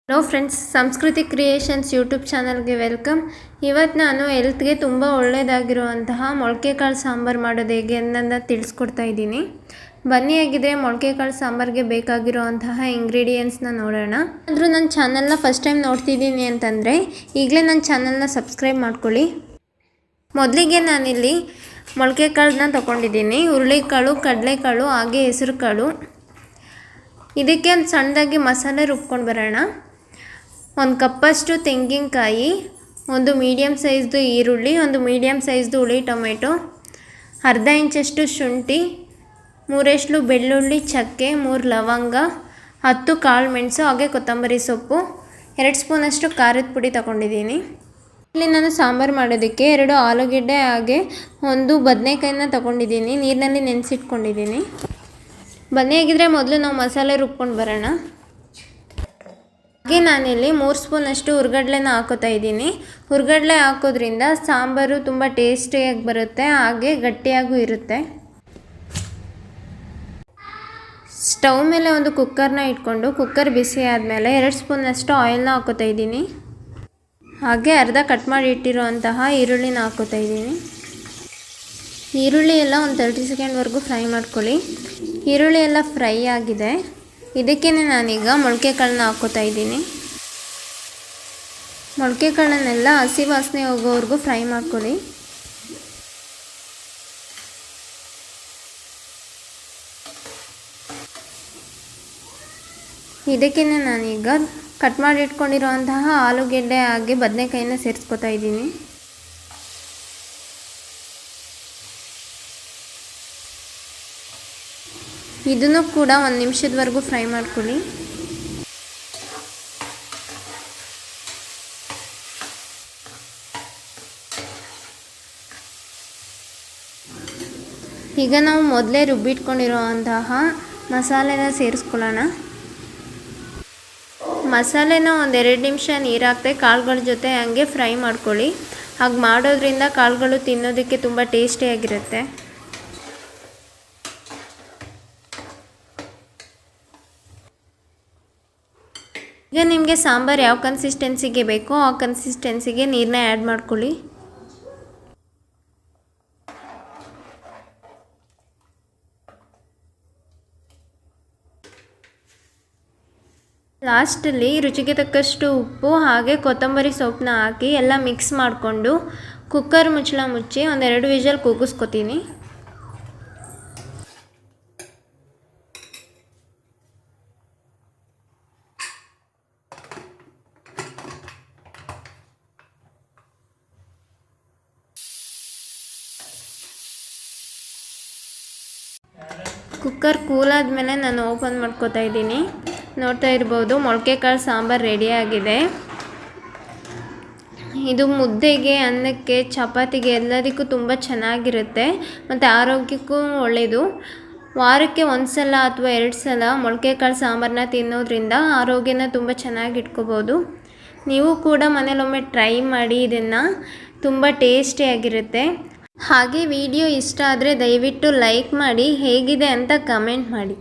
Hello friends, ಸಂಸ್ಕೃತಿ creations YouTube ಚಾನಲ್ಗೆ welcome. ಇವತ್ತು ನಾನು ಹೆಲ್ತ್ಗೆ ತುಂಬ ಒಳ್ಳೆಯದಾಗಿರುವಂತಹ ಮೊಳಕೆ ಕಾಳು ಸಾಂಬಾರು ಮಾಡೋದು ಹೇಗೆ ಅನ್ನೋದನ್ನ ತಿಳಿಸ್ಕೊಡ್ತಾ ಇದ್ದೀನಿ. ಬನ್ನಿ, ಆಗಿದ್ರೆ ಮೊಳಕೆ ಕಾಳು ಸಾಂಬಾರಿಗೆ ಬೇಕಾಗಿರುವಂತಹ ಇಂಗ್ರೀಡಿಯೆಂಟ್ಸ್ನ ನೋಡೋಣ. ಆದರೂ ನನ್ನ ಚಾನಲ್ನ ಫಸ್ಟ್ ಟೈಮ್ ನೋಡ್ತಿದ್ದೀನಿ ಅಂತಂದರೆ ಈಗಲೇ ನನ್ನ ಚಾನಲ್ನ ಸಬ್ಸ್ಕ್ರೈಬ್ ಮಾಡ್ಕೊಳ್ಳಿ. ಮೊದಲಿಗೆ ನಾನಿಲ್ಲಿ ಮೊಳಕೆ ಕಾಳನ್ನ ತೊಗೊಂಡಿದ್ದೀನಿ. ಹುರುಳಿಕಾಳು, ಕಡಲೆಕಾಳು, ಹಾಗೆ ಹೆಸರು ಕಾಳು. ಇದಕ್ಕೆ ಒಂದು ಸಣ್ಣದಾಗಿ ಮಸಾಲೆ ರುಬ್ಕೊಂಡು ಬರೋಣ. ಒಂದು ಕಪ್ಪಷ್ಟು ತೆಂಗಿನಕಾಯಿ, ಒಂದು ಮೀಡಿಯಮ್ ಸೈಜ್ದು ಈರುಳ್ಳಿ, ಒಂದು ಮೀಡಿಯಮ್ ಸೈಜ್ದು ಹುಳಿ ಟೊಮೆಟೊ, ಅರ್ಧ ಇಂಚಷ್ಟು ಶುಂಠಿ, 3 ಎಸಳು ಬೆಳ್ಳುಳ್ಳಿ, ಚಕ್ಕೆ, 3 ಲವಂಗ, 10 ಕಾಳು ಮೆಣಸು, ಹಾಗೆ ಕೊತ್ತಂಬರಿ ಸೊಪ್ಪು, 2 ಸ್ಪೂನಷ್ಟು ಖಾರದ ಪುಡಿ ತಗೊಂಡಿದ್ದೀನಿ. ಇಲ್ಲಿ ನಾನು ಸಾಂಬಾರು ಮಾಡೋದಕ್ಕೆ 2 ಆಲೂಗೆಡ್ಡೆ ಹಾಗೆ 1 ಬದನೆಕಾಯಿನ ತಗೊಂಡಿದ್ದೀನಿ. ನೀರಿನಲ್ಲಿ ನೆನೆಸಿಟ್ಕೊಂಡಿದ್ದೀನಿ. ಬನ್ನಿ, ಆಗಿದ್ರೆ ಮೊದಲು ನಾವು ಮಸಾಲೆ ರುಬ್ಕೊಂಡು ಬರೋಣ. ಹಾಗೆ ನಾನಿಲ್ಲಿ 3 ಸ್ಪೂನಷ್ಟು ಹುರ್ಗಡ್ಲೆನ ಹಾಕೋತಾ ಇದ್ದೀನಿ. ಹುರ್ಗಡ್ಲೆ ಹಾಕೋದ್ರಿಂದ ಸಾಂಬಾರು ತುಂಬ ಟೇಸ್ಟಿಯಾಗಿ ಬರುತ್ತೆ, ಹಾಗೆ ಗಟ್ಟಿಯಾಗೂ ಇರುತ್ತೆ. ಸ್ಟವ್ ಮೇಲೆ ಒಂದು ಕುಕ್ಕರ್ನ ಇಟ್ಕೊಂಡು ಕುಕ್ಕರ್ ಬಿಸಿ ಆದಮೇಲೆ 2 ಸ್ಪೂನಷ್ಟು ಆಯಿಲ್ನ ಹಾಕೋತಾ ಇದ್ದೀನಿ. ಹಾಗೆ ಅರ್ಧ ಕಟ್ ಮಾಡಿ ಇಟ್ಟಿರುವಂತಹ ಈರುಳ್ಳಿನ ಹಾಕೋತಾ ಇದ್ದೀನಿ. ಈರುಳ್ಳಿ ಎಲ್ಲ ಒಂದು 30 ಸೆಕೆಂಡ್ವರೆಗೂ ಫ್ರೈ ಮಾಡ್ಕೊಳ್ಳಿ. ಈರುಳ್ಳಿ ಎಲ್ಲ ಫ್ರೈ ಆಗಿದೆ. ಇದಕ್ಕೇ ನಾನೀಗ ಮೊಳಕೆ ಕಾಳನ್ನ ಹಾಕೋತಾ ಇದ್ದೀನಿ. ಮೊಳಕೆ ಕಾಳನ್ನೆಲ್ಲ ಹಸಿ ವಾಸನೆ ಹೋಗೋವರೆಗೂ ಫ್ರೈ ಮಾಡ್ಕೊಳ್ಳಿ. ಇದಕ್ಕೇ ನಾನೀಗ ಕಟ್ ಮಾಡಿ ಇಟ್ಕೊಂಡಿರುವಂತಹ ಆಲೂಗೆಡ್ಡೆ ಹಾಗೆ ಬದನೆಕಾಯಿನ ಸೇರಿಸ್ಕೊತಾ ಇದ್ದೀನಿ. ಇದನ್ನು ಕೂಡ 1 ನಿಮಿಷದವರೆಗೂ ಫ್ರೈ ಮಾಡ್ಕೊಳ್ಳಿ. ಈಗ ನಾವು ಮೊದಲೇ ರುಬ್ಬಿಟ್ಕೊಂಡಿರುವಂತಹ ಮಸಾಲೆನ ಸೇರಿಸ್ಕೊಳ್ಳೋಣ. ಮಸಾಲೆನ 1-2 ನಿಮಿಷ ನೀರು ಹಾಕ್ತೆ ಕಾಳುಗಳ ಜೊತೆ ಹಂಗೆ ಫ್ರೈ ಮಾಡ್ಕೊಳ್ಳಿ. ಹಾಗೆ ಮಾಡೋದ್ರಿಂದ ಕಾಳುಗಳು ತಿನ್ನೋದಕ್ಕೆ ತುಂಬ ಟೇಸ್ಟಿಯಾಗಿರುತ್ತೆ. ಈಗ ನಿಮಗೆ ಸಾಂಬಾರು ಯಾವ ಕನ್ಸಿಸ್ಟೆನ್ಸಿಗೆ ಬೇಕೋ ಆ ಕನ್ಸಿಸ್ಟೆನ್ಸಿಗೆ ನೀರನ್ನ ಆ್ಯಡ್ ಮಾಡ್ಕೊಳ್ಳಿ. ಲಾಸ್ಟಲ್ಲಿ ರುಚಿಗೆ ತಕ್ಕಷ್ಟು ಉಪ್ಪು ಹಾಗೆ ಕೊತ್ತಂಬರಿ ಸೊಪ್ಪನ್ನ ಹಾಕಿ ಎಲ್ಲ ಮಿಕ್ಸ್ ಮಾಡಿಕೊಂಡು ಕುಕ್ಕರ್ ಮುಚ್ಚಳ ಮುಚ್ಚಿ 1-2 ವಿಷಲ್ ಕೂಗಿಸ್ಕೊತೀನಿ. ಕುಕ್ಕರ್ ಕೂಲಾದ್ಮೇಲೆ ನಾನು ಓಪನ್ ಮಾಡ್ಕೋತಾ ಇದ್ದೀನಿ. ನೋಡ್ತಾ ಇರ್ಬೋದು, ಮೊಳಕೆ ಕಾಳು ಸಾಂಬಾರು ರೆಡಿಯಾಗಿದೆ. ಇದು ಮುದ್ದೆಗೆ, ಅನ್ನಕ್ಕೆ, ಚಪಾತಿಗೆ ಎಲ್ಲದಕ್ಕೂ ತುಂಬ ಚೆನ್ನಾಗಿರುತ್ತೆ ಮತ್ತು ಆರೋಗ್ಯಕ್ಕೂ ಒಳ್ಳೆಯದು. ವಾರಕ್ಕೆ 1 ಸಲ ಅಥವಾ 2 ಸಲ ಮೊಳಕೆ ಕಾಳು ಸಾಂಬಾರನ್ನ ತಿನ್ನೋದ್ರಿಂದ ಆರೋಗ್ಯನ ತುಂಬ ಚೆನ್ನಾಗಿ ಇಟ್ಕೋಬೋದು. ನೀವು ಕೂಡ ಮನೇಲೊಮ್ಮೆ ಟ್ರೈ ಮಾಡಿ, ಇದನ್ನು ತುಂಬ ಟೇಸ್ಟಿಯಾಗಿರುತ್ತೆ. ಹಾಗೆ ವಿಡಿಯೋ ಇಷ್ಟ ಆದರೆ ದಯವಿಟ್ಟು ಲೈಕ್ ಮಾಡಿ, ಹೇಗಿದೆ ಅಂತ ಕಮೆಂಟ್ ಮಾಡಿ.